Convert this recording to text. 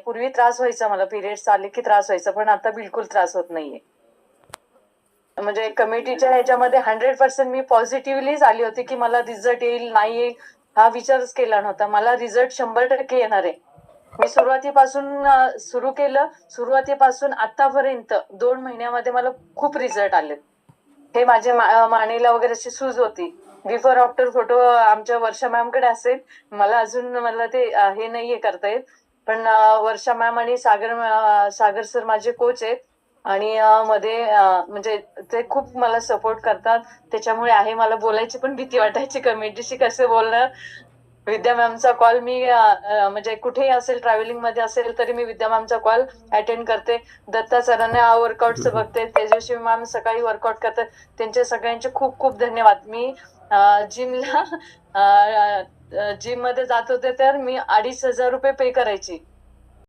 पूर्वी त्रास व्हायचा, मला पिरियड्स आले की त्रास व्हायचा, पण आता बिलकुल त्रास होत नाहीये. म्हणजे कमिटीच्या ह्याच्यामध्ये 100% मी पॉझिटिव्हलीच आली होती की मला रिझल्ट येईल नाही येईल हा विचारच केला नव्हता. मला रिझल्ट 100% येणार आहे. मी सुरुवातीपासून सुरू केलं, सुरुवातीपासून आतापर्यंत 2 महिन्यामध्ये मला खूप रिझल्ट आले. हे माझे मानेला वगैरे अशी सूज होती. बिफोर आफ्टर फोटो आमच्या वर्षा मॅमकडे असेल. मला अजून मला ते हे नाहीये करता येत. पण वर्षा मॅम आणि सागर सर माझे कोच आहेत. आणि मध्ये म्हणजे ते खूप मला सपोर्ट करतात. त्याच्यामुळे आहे, मला बोलायची पण भीती वाटायची कमिटीशी कसं बोलणार. विद्या मॅमचा कॉल मी म्हणजे कुठेही असेल, ट्रॅव्हलिंग मध्ये असेल तरी मी विद्या मॅमचा कॉल अटेंड करते. दत्ता सरांना वर्कआउटचं बघते, तेजस्वी मॅम सकाळी वर्कआउट करतात. त्यांचे सगळ्यांचे खूप खूप धन्यवाद. मी जिमला जिम मध्ये जात होते तर मी 2,500 रुपये पे करायची